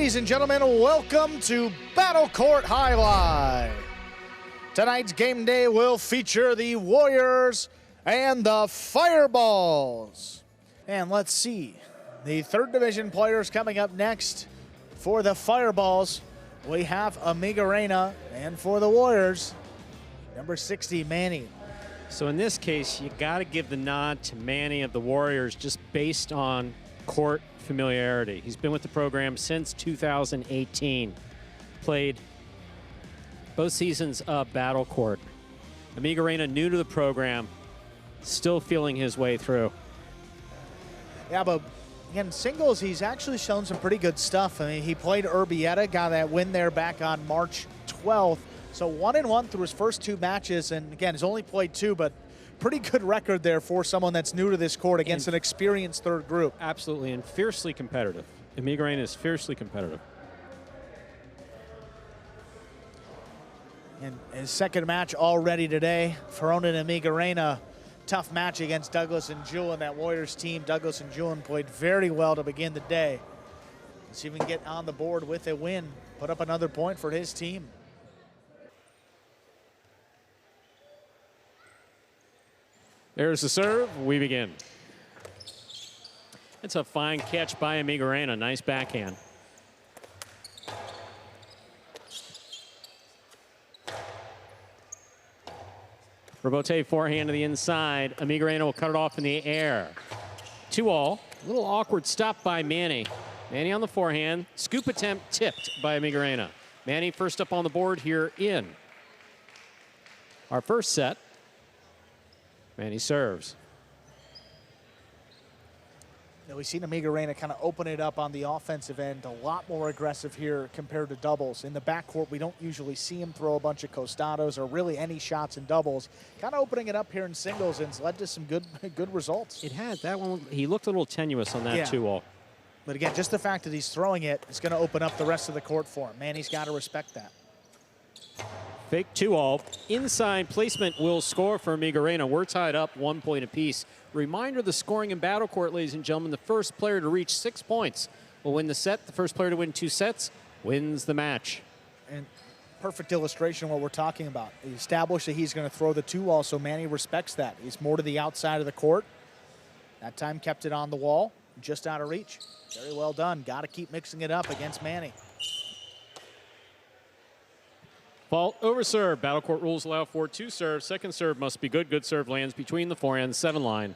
Ladies and gentlemen, welcome to Battle Court Jai-Alai. Tonight's game day will feature the Warriors and the Fireballs. And let's see, the third division players coming up next. For the Fireballs, we have Amigorena, and for the Warriors, number 60, Manny. So in this case, you got to give the nod to Manny of the Warriors just based on court familiarity. He's been with the program since 2018. Played both seasons of Battle Court. Amigorena, new to the program, still feeling his way through. Yeah, but again, singles, he's actually shown some pretty good stuff. I mean, he played Urbieta, got that win there back on March 12th. So 1-1 through his first two matches, and again, he's only played two, but pretty good record there for someone that's new to this court against an experienced third group. Absolutely, and fiercely competitive. Amigorena is fiercely competitive. In his second match already today, Fronton and Amigorena, tough match against Douglas and Julian, that Warriors team. Douglas and Julian played very well to begin the day. Let's see if we can get on the board with a win, put up another point for his team. There's the serve. We begin. It's a fine catch by Amigorena. Nice backhand. Robote forehand to the inside. Amigorena will cut it off in the air. 2-all. A little awkward stop by Manny. Manny on the forehand. Scoop attempt tipped by Amigorena. Manny first up on the board here in our first set. Manny serves. Now we've seen Amigorena kind of open it up on the offensive end, a lot more aggressive here compared to doubles. In the backcourt, we don't usually see him throw a bunch of costados or really any shots in doubles. Kind of opening it up here in singles, and it's led to some good results. It had. That one, he looked a little tenuous on that 2-all. But again, just the fact that he's throwing it is going to open up the rest of the court for him. Manny's got to respect that. Fake 2-all. Inside placement will score for Amigorena. We're tied up 1 point apiece. Reminder, the scoring in Battle Court, ladies and gentlemen, the first player to reach 6 points will win the set. The first player to win 2 sets wins the match. And perfect illustration of what we're talking about. He established that he's going to throw the 2-all, so Manny respects that. He's more to the outside of the court. That time kept it on the wall, just out of reach. Very well done. Got to keep mixing it up against Manny. Fault over serve. Battle Court rules allow for 2 serves. Second serve must be good. Good serve lands between the forehand 7 line.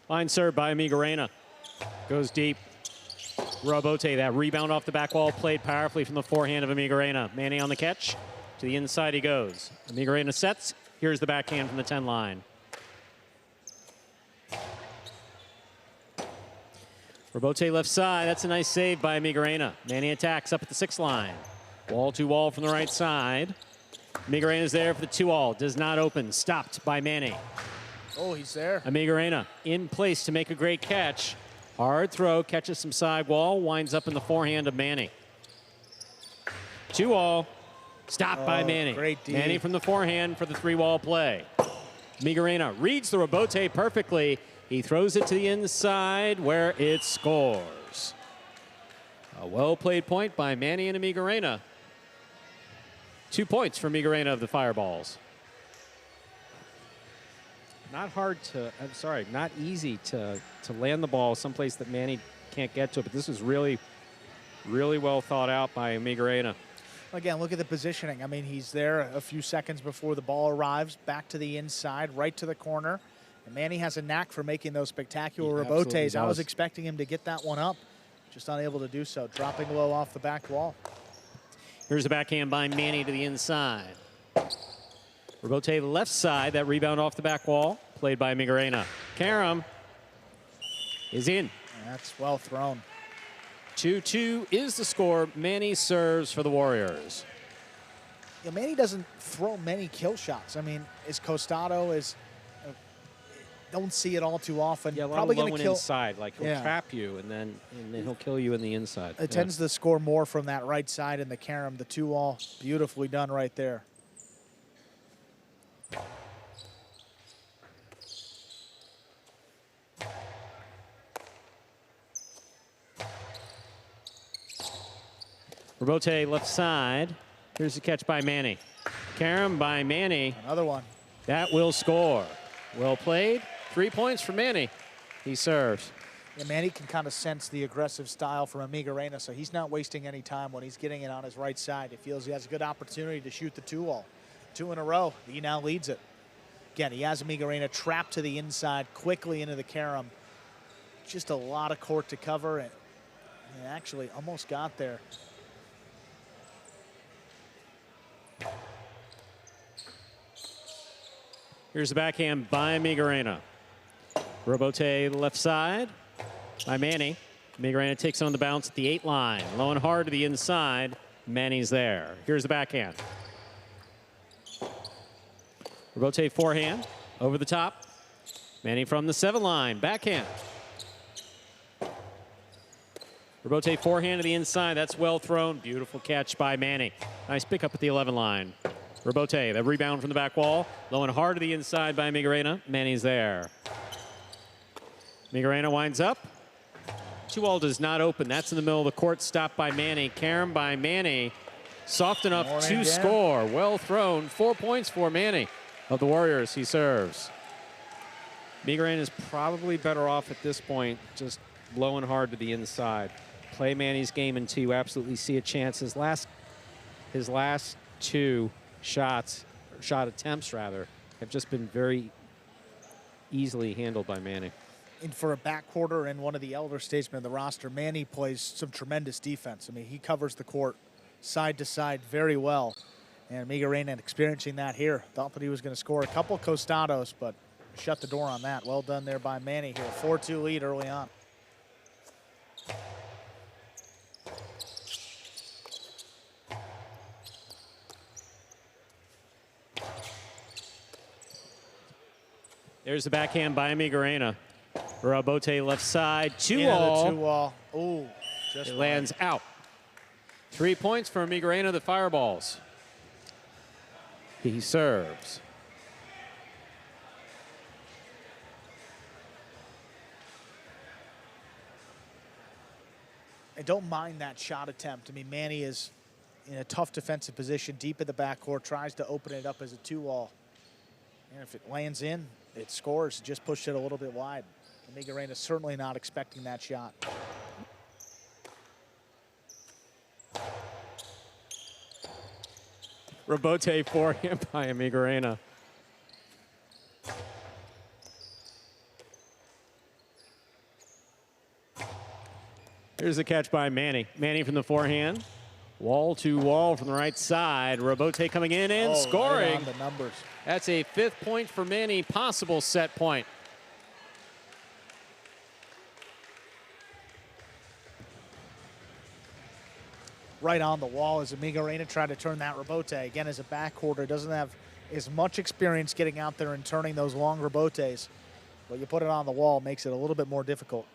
Fine serve by Amigorena. Goes deep. Robote, that rebound off the back wall, played powerfully from the forehand of Amigorena. Manny on the catch. To the inside he goes. Amigorena sets. Here's the backhand from the 10 line. Robote left side. That's a nice save by Amigorena. Manny attacks up at the 6 line. Wall to wall from the right side. Amigorena's there for the 2-all. Does not open. Stopped by Manny. Oh, he's there. Amigorena in place to make a great catch. Hard throw. Catches some side wall. Winds up in the forehand of Manny. 2-all. Stopped by Manny. Great D. Manny from the forehand for the 3-wall play. Amigorena reads the Robote perfectly. He throws it to the inside where it scores. A well-played point by Manny and Amigorena. 2 points for Amigorena of the Fireballs. Not easy to land the ball someplace that Manny can't get to, but this is really, really well thought out by Amigorena. Again, look at the positioning. I mean, he's there a few seconds before the ball arrives, back to the inside, right to the corner. And Manny has a knack for making those spectacular Robotes. I was expecting him to get that one up, just unable to do so, dropping low off the back wall. Here's the backhand by Manny to the inside. Robote left side, that rebound off the back wall, played by Amigorena. Karam is in. That's well thrown. 2-2 is the score. Manny serves for the Warriors. You know, Manny doesn't throw many kill shots. I mean, his costado is don't see it all too often. Yeah, a lot Probably of low going to and kill inside. Like he'll trap you, and then he'll kill you in the inside. It tends to score more from that right side in the carom. The 2-all, beautifully done right there. Robote left side. Here's the catch by Manny. Carom by Manny. Another one. That will score. Well played. 3 points for Manny. He serves. Yeah, Manny can kind of sense the aggressive style from Amigorena, so he's not wasting any time when he's getting it on his right side. He feels he has a good opportunity to shoot the 2-all. 2 in a row. He now leads it. Again, he has Amigorena trapped to the inside, quickly into the carom. Just a lot of court to cover, and he actually almost got there. Here's the backhand by Amigorena. Robote left side by Manny. Amigorena takes it on the bounce at the 8 line. Low and hard to the inside. Manny's there. Here's the backhand. Robote forehand over the top. Manny from the 7 line. Backhand. Robote forehand to the inside. That's well thrown. Beautiful catch by Manny. Nice pickup at the 11 line. Robote, the rebound from the back wall. Low and hard to the inside by Amigorena. Manny's there. Amigorena winds up. 2-all does not open. That's in the middle of the court. Stopped by Manny. Carom by Manny. Soft enough to score. Well thrown. 4 points for Manny of the Warriors. He serves. Amigorena is probably better off at this point, just low and hard to the inside. Play Manny's game until you absolutely see a chance. His last 2 shot attempts rather, have just been very easily handled by Manny. And for a backcourter and one of the elder statesmen of the roster, Manny plays some tremendous defense. I mean, he covers the court side to side very well. And Amigorena experiencing that here. Thought that he was going to score a couple costados, but shut the door on that. Well done there by Manny here. 4-2 lead early on. There's the backhand by Amigorena. Robote left side, 2-all. Yeah, the 2-all. Ooh, just it lands out. 3 points for Amigorena, the Fireballs. He serves. I don't mind that shot attempt. I mean, Manny is in a tough defensive position, deep in the backcourt, tries to open it up as a 2-all. And if it lands in, it scores. Just pushed it a little bit wide. Amigorena certainly not expecting that shot. Robote forehand by Amigorena. Here's the catch by Manny. Manny from the forehand. Wall to wall from the right side. Robote coming in and scoring. Right on the numbers. That's a 5th point for Manny, possible set point. Right on the wall as Amigorena tried to turn that Robote. Again, as a backcourter, doesn't have as much experience getting out there and turning those long Robotes. But you put it on the wall, makes it a little bit more difficult.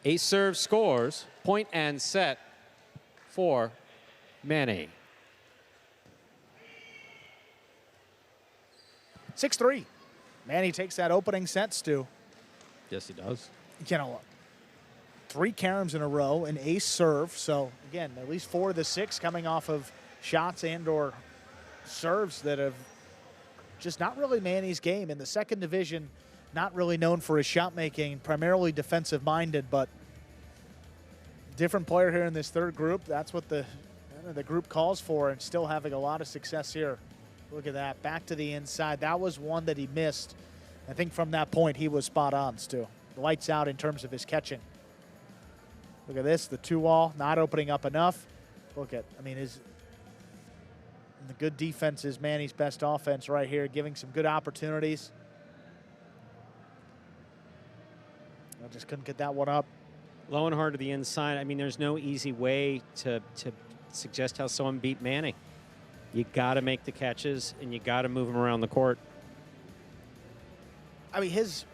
Ace serve scores, point and set for Manny. 6-3. Manny takes that opening set, Stu. Yes, he does. You know, 3 caroms in a row, an ace serve. So, again, at least 4 of the 6 coming off of shots and or serves that have just not really Manny's game. In the second division, not really known for his shot making, primarily defensive minded, but different player here in this third group. That's what the group calls for, and still having a lot of success here. Look at that, back to the inside. That was one that he missed. I think from that point he was spot on, Stu. Lights out in terms of his catching. Look at this, the 2-all not opening up enough. Look at, I mean, the good defense is Manny's best offense right here, giving some good opportunities. I just couldn't get that one up. Low and hard to the inside. I mean, there's no easy way to suggest how someone beat Manny. You got to make the catches, and you got to move him around the court. I mean, his...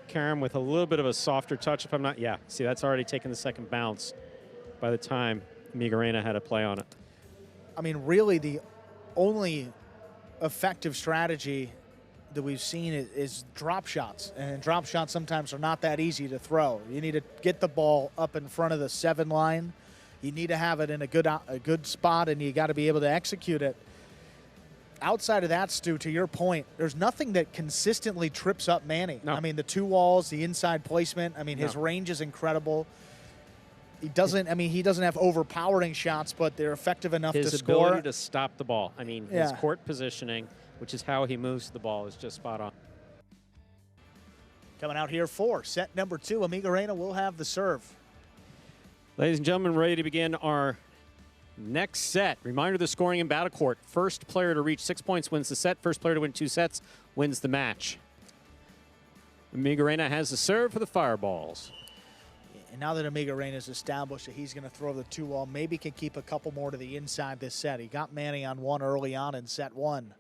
Karam with a little bit of a softer touch, if I'm not... Yeah, see, that's already taken the second bounce by the time Amigorena had a play on it. I mean, really, the only effective strategy that we've seen is drop shots. And drop shots sometimes are not that easy to throw. You need to get the ball up in front of the 7 line. You need to have it in a good spot, and you got to be able to execute it. Outside of that, Stu, to your point, there's nothing that consistently trips up Manny. No. I mean, the 2 walls, the inside placement. I mean, his range is incredible. He doesn't have overpowering shots, but they're effective enough to score. His ability to stop the ball. I mean, his court positioning, which is how he moves the ball, is just spot on. Coming out here for set number 2, Amigorena will have the serve. Ladies and gentlemen, ready to begin our next set. Reminder, the scoring in Battle Court. First player to reach 6 points wins the set. First player to win 2 sets wins the match. Amigorena has the serve for the Fireballs. And now that Amigorena has established that he's going to throw the 2-wall, maybe can keep a couple more to the inside this set. He got Manny on 1 early on in set 1.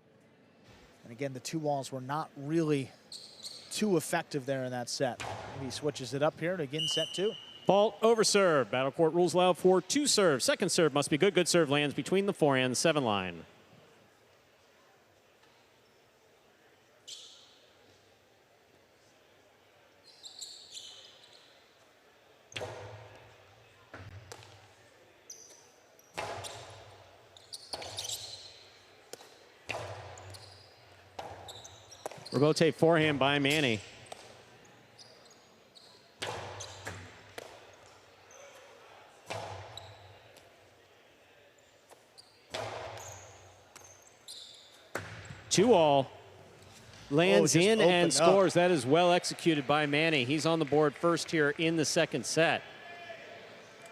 And again, the 2 walls were not really too effective there in that set. He switches it up here to begin set 2. Fault over serve. Battle Court rules allow for 2 serves. Second serve must be good. Good serve lands between the 4 and 7 line. Rebote forehand by Manny. Two all. Lands in and scores. That is well executed by Manny. He's on the board first here in the second set.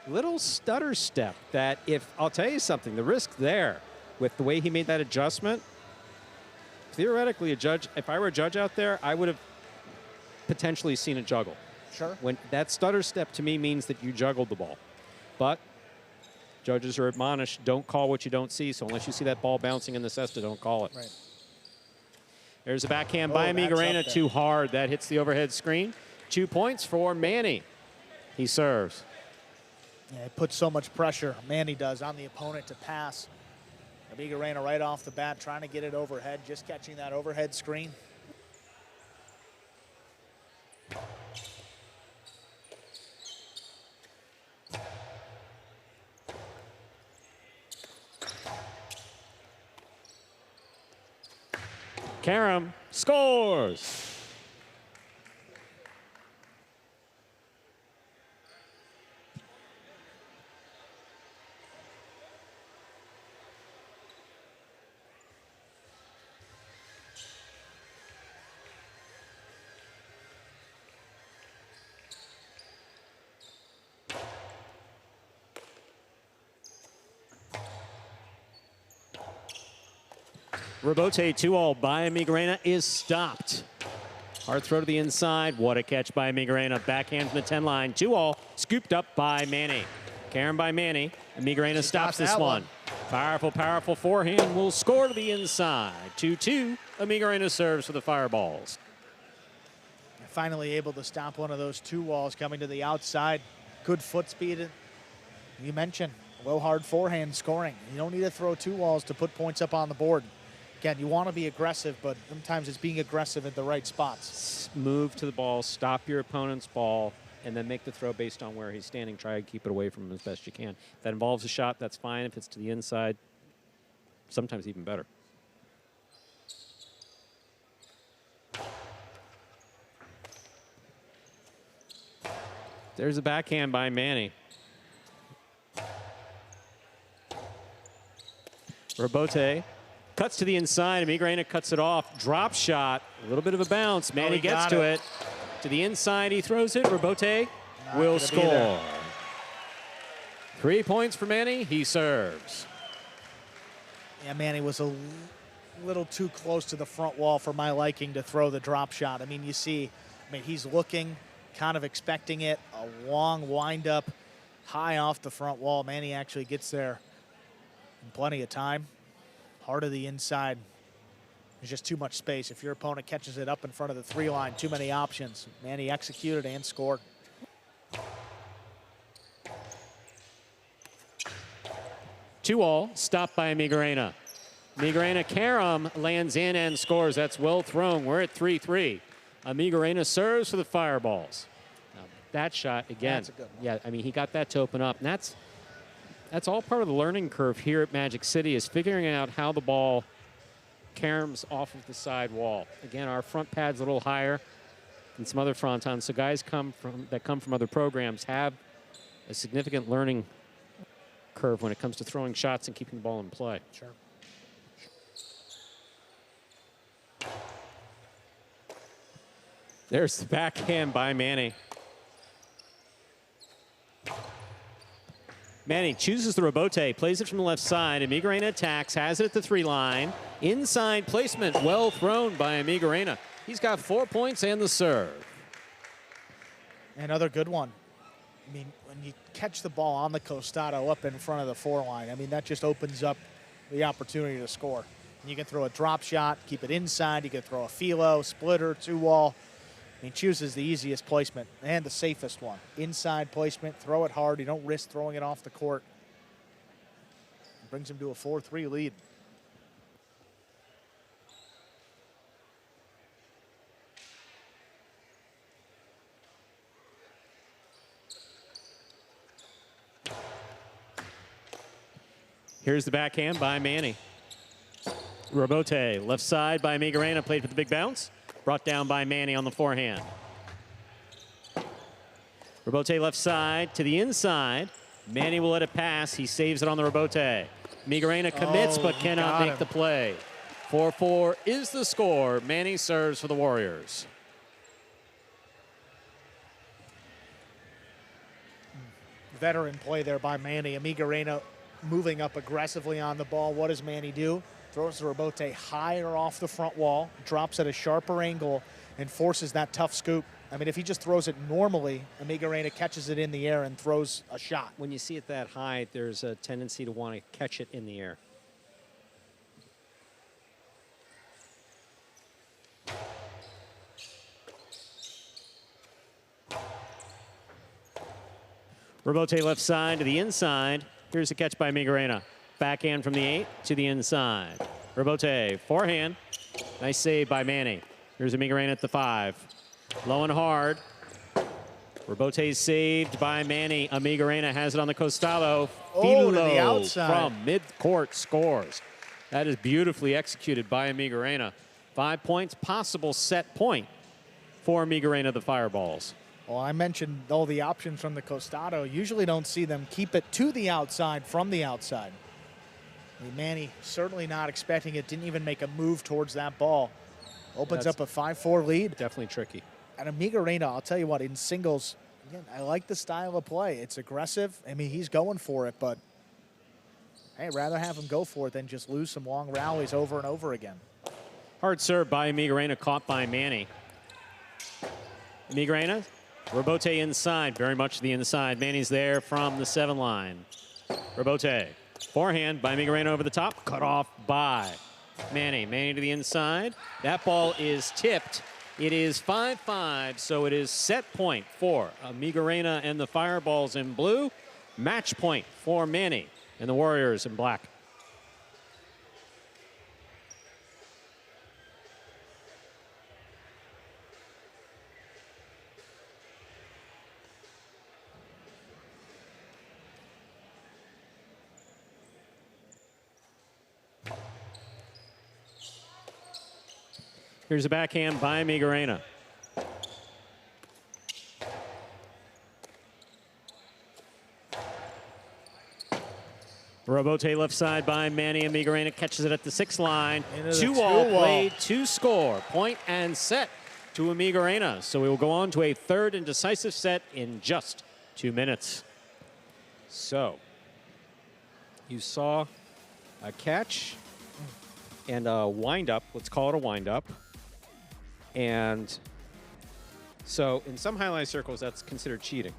Little stutter step that, I'll tell you something, the risk there with the way he made that adjustment, theoretically if I were a judge out there, I would have potentially seen a juggle. Sure. When that stutter step to me means that you juggled the ball. But judges are admonished, don't call what you don't see. So unless you see that ball bouncing in the cesta, don't call it. Right. There's a backhand by Amigorena, too hard. That hits the overhead screen. 2 points for Manny. He serves. Yeah, it puts so much pressure, Manny does, on the opponent to pass. Amigorena right off the bat trying to get it overhead, just catching that overhead screen. Karam scores. Rebote 2-all by Amigorena is stopped. Hard throw to the inside. What a catch by Amigorena. Backhand from the 10 line. 2-all scooped up by Manny. Karam by Manny. Amigorena stops this one. Powerful, powerful forehand will score to the inside. 2-2. Amigorena serves for the Fireballs. Finally able to stop one of those 2 walls coming to the outside. Good foot speed. You mentioned low hard forehand scoring. You don't need to throw 2 walls to put points up on the board. Again, you want to be aggressive, but sometimes it's being aggressive at the right spots. Move to the ball, stop your opponent's ball, and then make the throw based on where he's standing. Try to keep it away from him as best you can. If that involves a shot, that's fine. If it's to the inside, sometimes even better. There's a backhand by Manny. Rebote cuts to the inside. Amigorena cuts it off. Drop shot. A little bit of a bounce. Manny gets to it. To the inside, he throws it. Rebote will score. 3 points for Manny. He serves. Yeah, Manny was a little too close to the front wall for my liking to throw the drop shot. I mean, you see, he's looking, kind of expecting it. A long windup, high off the front wall. Manny actually gets there in plenty of time. Heart of the inside. There's just too much space. If your opponent catches it up in front of the 3 line, too many options. Manny executed and scored. Two all, stopped by Amigorena. Amigorena Karam lands in and scores. That's well thrown. We're at 3-3. Amigorena serves for the Fireballs. Now, that shot, again, that's a good one. Yeah, I mean, he got that to open up. And that's all part of the learning curve here at Magic City, is figuring out how the ball caroms off of the side wall. Again, our front pad's a little higher than some other frontons, so guys that come from other programs have a significant learning curve when it comes to throwing shots and keeping the ball in play. Sure. There's the backhand by Manny. Manny chooses the rebote, plays it from the left side. Amigorena attacks, has it at the 3 line. Inside placement, well thrown by Amigorena. He's got 4 points and the serve. Another good one. I mean, when you catch the ball on the costado up in front of the 4 line, I mean, that just opens up the opportunity to score. And you can throw a drop shot, keep it inside. You can throw a philo, splitter, 2-wall. He chooses the easiest placement and the safest one. Inside placement, throw it hard. You don't risk throwing it off the court. It brings him to a 4-3 lead. Here's the backhand by Manny. Rebote, left side by Amigorena, played for the big bounce. Brought down by Manny on the forehand. Rebote left side to the inside. Manny will let it pass. He saves it on the rebote. Amigorena commits but cannot make the play. 4-4 is the score. Manny serves for the Warriors. Veteran play there by Manny. Amigorena moving up aggressively on the ball. What does Manny do? Throws the rebote higher off the front wall, drops at a sharper angle, and forces that tough scoop. I mean, if he just throws it normally, Amigorena catches it in the air and throws a shot. When you see it that high, there's a tendency to want to catch it in the air. Rebote left side to the inside. Here's a catch by Amigorena. Backhand from the 8 to the inside. Rebote, forehand. Nice save by Manny. Here's Amigorena at the 5. Low and hard. Rebote saved by Manny. Amigorena has it on the costado. Oh, to the outside. From mid-court scores. That is beautifully executed by Amigorena. 5 points, possible set point for Amigorena, the Fireballs. Well, I mentioned all the options from the costado. Usually don't see them keep it to the outside from the outside. I mean, Manny certainly not expecting it. Didn't even make a move towards that ball. Opens up a 5-4 lead. Definitely tricky. And Amigorena, I'll tell you what, in singles, again, I like the style of play. It's aggressive. I mean, he's going for it, but hey, I'd rather have him go for it than just lose some long rallies over and over again. Hard serve by Amigorena, caught by Manny. Amigorena, rebote inside, very much to the inside. Manny's there from the 7 line. Rebote, forehand by Amigorena over the top, cut off by Manny. Manny to the inside. That ball is tipped. It is 5-5, so it is set point for Amigorena and the Fireballs in blue. Match point for Manny and the Warriors in black. Here's a backhand by Amigorena. Rebote left side by Manny. Amigorena catches it at the 6 line. 2-all played to score. Point and set to Amigorena. So we will go on to a third and decisive set in just 2 minutes. So you saw a catch and a wind-up. Let's call it a wind-up. And So in some highlight circles, that's considered cheating.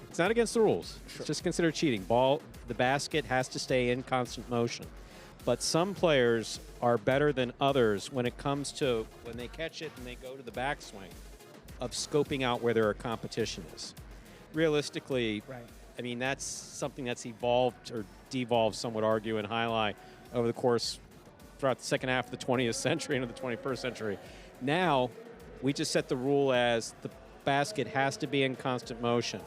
It's not against the rules. It's just considered cheating. The basket has to stay in constant motion. But some players are better than others when it comes to when they catch it and they go to the backswing of scoping out where their competition is. Realistically, Right. I mean, that's something that's evolved or devolved, some would argue, in highlight over the course throughout the second half of the 20th century into the 21st century. Now, we just set the rule as the basket has to be in constant motion.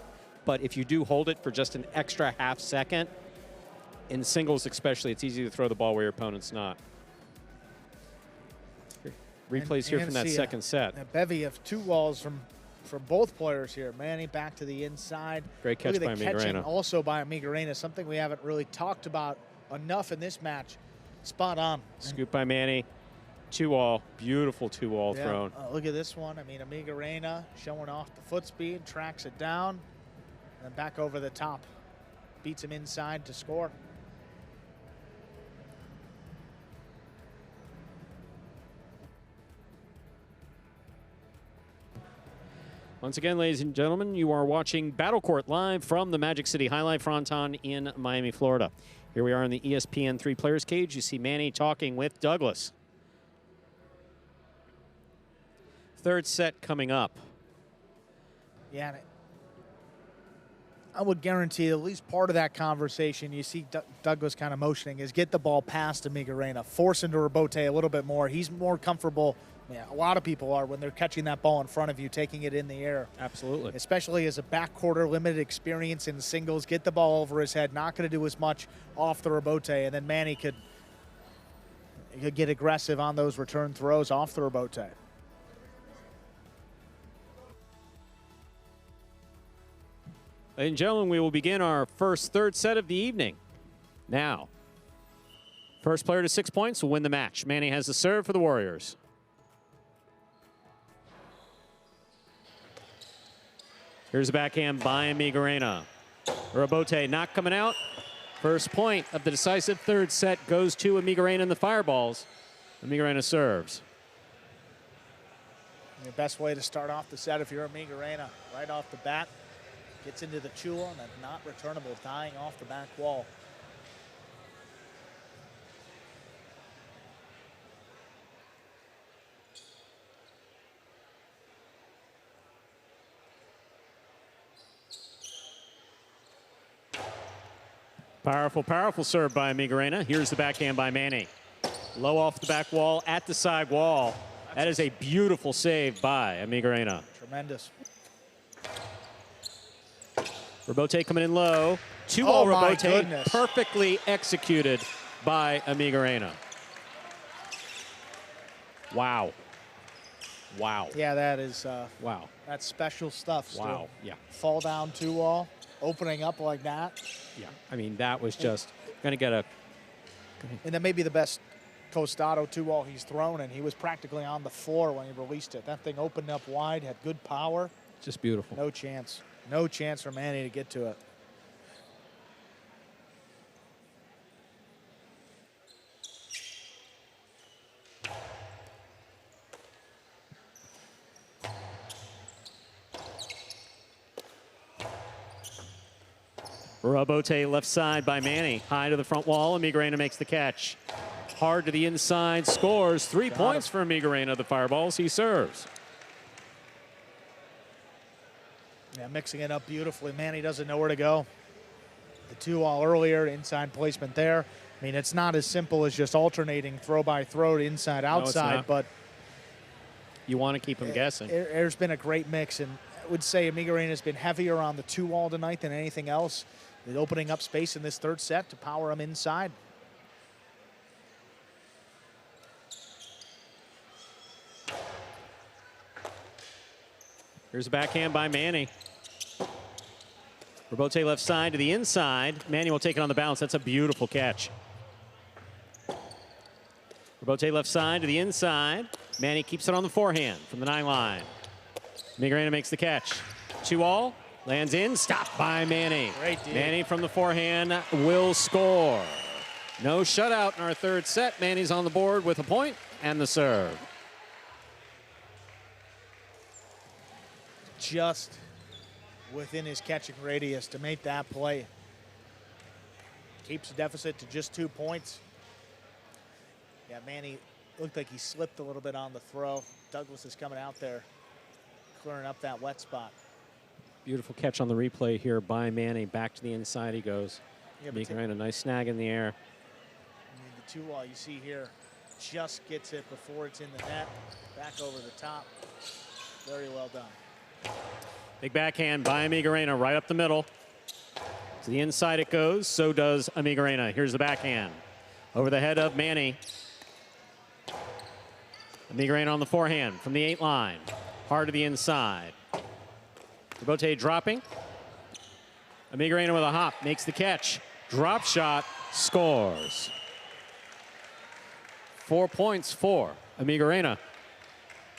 But if you do hold it for just an extra half second, in singles especially, it's easy to throw the ball where your opponent's not. Replays here from that second set. A bevy of 2-walls from both players here. Manny back to the inside. Great catch by Amigorena. Also by Amigorena, something we haven't really talked about enough in this match. Spot on. Scoop by Manny. 2-wall. Beautiful 2-wall thrown. Look at this one. I mean, Amigorena showing off the foot speed, tracks it down, and back over the top. Beats him inside to score. Once again, ladies and gentlemen, you are watching Battle Court live from the Magic City League Fronton in Miami, Florida. Here we are in the ESPN 3 Players Cage. You see Manny talking with Douglas. Third set coming up. Yeah, I would guarantee at least part of that conversation you see Douglas kind of motioning is get the ball past Amigorena, force into Rebote a little bit more. He's more comfortable. Yeah, a lot of people are when they're catching that ball in front of you, taking it in the air. Absolutely. Especially as a backcourter, limited experience in singles, get the ball over his head, not going to do as much off the Rebote, and then Manny could get aggressive on those return throws off the Rebote. Ladies and gentlemen, we will begin our third set of the evening. Now, first player to 6 points will win the match. Manny has the serve for the Warriors. Here's a backhand by Amigorena. Rebote not coming out. First point of the decisive third set goes to Amigorena in the Fireballs. Amigorena serves. The best way to start off the set if you're Amigorena, right off the bat. Gets into the chula and that's not returnable, dying off the back wall. Powerful, powerful serve by Amigorena. Here's the backhand by Manny. Low off the back wall, at the side wall. That is a beautiful save by Amigorena. Tremendous. Rebote coming in low. 2-ball Rebote, goodness. perfectly executed by Amigorena. Wow. Wow. Yeah, that is Wow. that's special stuff. Stu. Wow. Yeah. Fall down 2-wall, opening up like that. Yeah. I mean, that was just going to get a... And that may be the best Costado 2-wall he's thrown, and he was practically on the floor when he released it. That thing opened up wide, had good power. Just beautiful. No chance. No chance for Manny to get to it. Rebote left side by Manny. High to the front wall. Amigorena makes the catch. Hard to the inside. Scores. 3 points for Amigorena. The Fireballs. He serves. Yeah, mixing it up beautifully. Manny doesn't know where to go. The 2-wall earlier, inside placement there. I mean, it's not as simple as just alternating throw by throw to inside, outside, but you want to keep him guessing. There's been a great mix, and I would say Amigorena has been heavier on the 2-wall tonight than anything else. They're opening up space in this third set to power him inside. Here's a backhand by Manny. Rebote left side to the inside. Manny will take it on the bounce. That's a beautiful catch. Rebote left side to the inside. Manny keeps it on the forehand from the 9 line. Amigorena makes the catch. 2-all. Lands in. Stopped by Manny. Great deal. Manny from the forehand will score. No shutout in our third set. Manny's on the board with a point and the serve. just within his catching radius to make that play. Keeps the deficit to just 2 points. Yeah, Manny looked like he slipped a little bit on the throw. Douglas is coming out there, clearing up that wet spot. Beautiful catch on the replay here by Manny. Back to the inside he goes. Yeah, Amigorena, a nice snag in the air. I mean, the 2-wall you see here just gets it before it's in the net. Back over the top. Very well done. Big backhand by Amigorena right up the middle. To the inside it goes. So does Amigorena. Here's the backhand. Over the head of Manny. Amigorena on the forehand from the 8 line. Hard to the inside. Rebote dropping. Amigorena with a hop. Makes the catch. Drop shot. Scores. 4 points for Amigorena.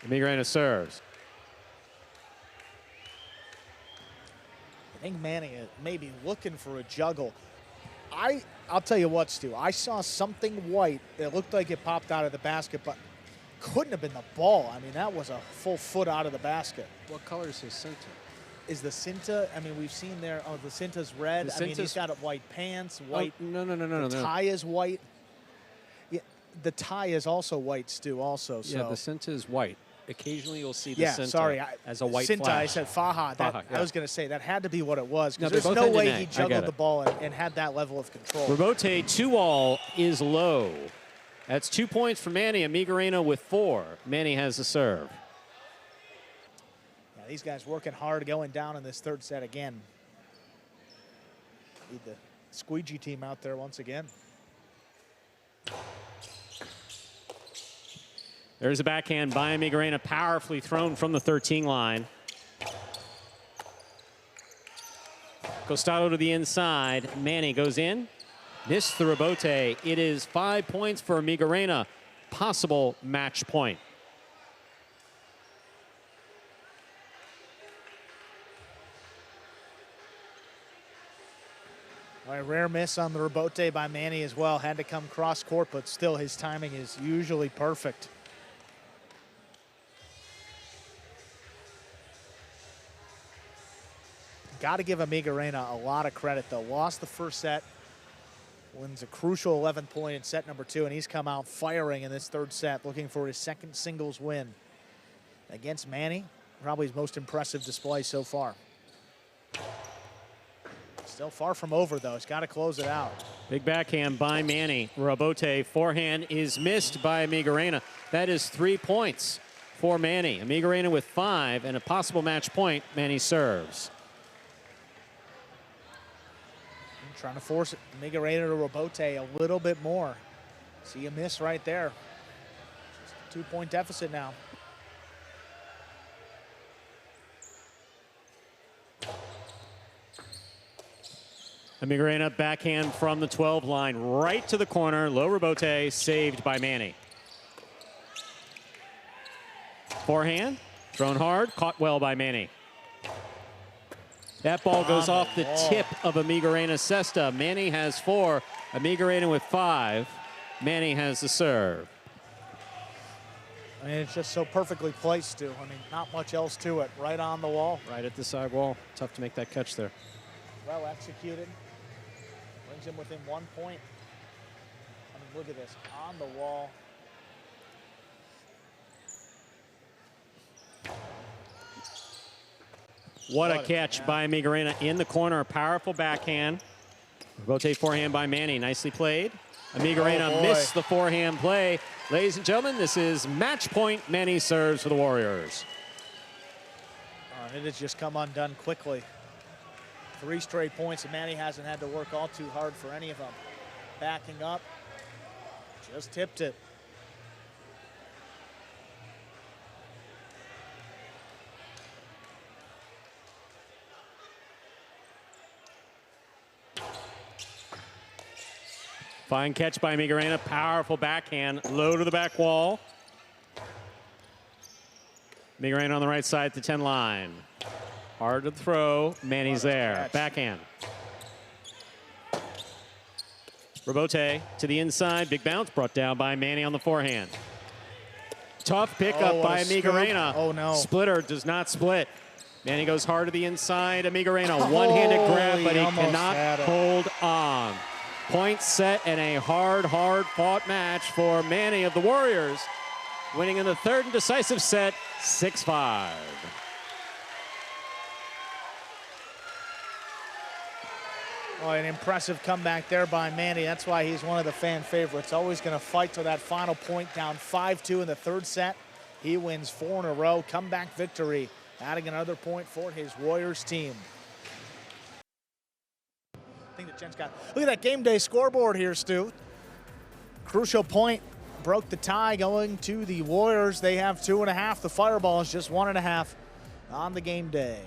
Amigorena serves. I think Manny may be looking for a juggle. I'll tell you what, Stu. I saw something white. It looked like it popped out of the basket, but couldn't have been the ball. I mean, that was a full foot out of the basket. What color is his Cinta? Is the Cinta, I mean, we've seen there, oh, the Cinta's red. I mean, he's got white pants, white. Oh, no. The tie is white. Yeah, the tie is also white, Stu, also. So. Yeah, the Cinta is white. Occasionally you'll see the yeah, Cinta sorry, as a white Cinta, flash. I said Faja. Faja, yeah. I was going to say that had to be what it was, because No, there's both no end way in A. he I get juggled it. the ball and had that level of control. Rebote 2-all is low. That's 2 points for Manny. Amigorena with 4. Manny has the serve. Yeah, these guys working hard going down in this third set again. Need the squeegee team out there once again. There's a backhand by Amigorena, powerfully thrown from the 13 line. Costado to the inside. Manny goes in. Missed the rebote. It is 5 points for Amigorena. Possible match point. All right, rare miss on the rebote by Manny as well. Had to come cross court, but still his timing is usually perfect. Got to give Amigorena a lot of credit, though. Lost the first set, wins a crucial 11-point in set number 2, and he's come out firing in this third set, looking for his second singles win. Against Manny, probably his most impressive display so far. Still far from over, though. He's got to close it out. Big backhand by Manny. Rebote forehand is missed by Amigorena. That is 3 points for Manny. Amigorena with 5 and a possible match point. Manny serves. Trying to force Amigorena to rebote a little bit more. See a miss right there. Just a 2-point deficit now. Amigorena backhand from the 12 line right to the corner. Low rebote saved by Manny. Forehand thrown hard, caught well by Manny. That ball goes off the tip of Amigorena's cesta. Manny has 4. Amigorena with 5. Manny has the serve. I mean, it's just so perfectly placed, too. I mean, not much else to it. Right on the wall. Right at the side wall. Tough to make that catch there. Well executed. Brings him within 1 point. I mean, look at this. On the wall. What a catch by Amigorena in the corner. Powerful backhand. Rebote forehand by Manny. Nicely played. Amigorena missed the forehand play. Ladies and gentlemen, this is match point. Manny serves for the Warriors. It has just come undone quickly. 3 straight points, and Manny hasn't had to work all too hard for any of them. Backing up. Just tipped it. Fine catch by Amigorena. Powerful backhand. Low to the back wall. Amigorena on the right side at the 10 line. Hard to throw. Manny's there. Backhand. Rebote to the inside. Big bounce brought down by Manny on the forehand. Tough pickup by Amigorena. Oh, no. Splitter does not split. Manny goes hard to the inside. Amigorena, one-handed grab, but he cannot hold on. Point set and a hard-fought match for Manny of the Warriors, winning in the third and decisive set, 6-5. Oh, an impressive comeback there by Manny. That's why he's one of the fan favorites. Always going to fight to that final point, down 5-2 in the third set. He wins 4 in a row. Comeback victory, adding another point for his Warriors team. I think that Jen's got. Look at that game day scoreboard here, Stu. Crucial point broke the tie, going to the Warriors. They have 2.5. The Fireballs just 1.5 on the game day.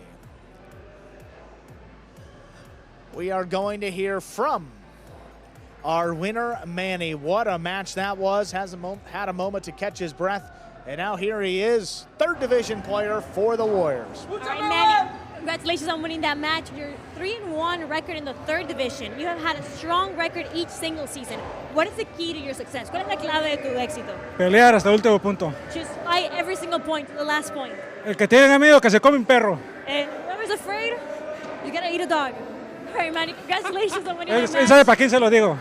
We are going to hear from our winner, Manny. What a match that was. Had a moment to catch his breath. And now here he is, third division player for the Warriors. All right, Manny, congratulations on winning that match. Your 3-1 record in the third division. You have had a strong record each single season. What is the key to your success? ¿Cuál es la clave de tu éxito? Pelear hasta el último punto. Just fight every single point to the last point. El que tiene miedo que se come un perro. And whoever's afraid, you gotta eat a dog. All right, Manny, congratulations on winning that match. Él sabe para quién se lo digo.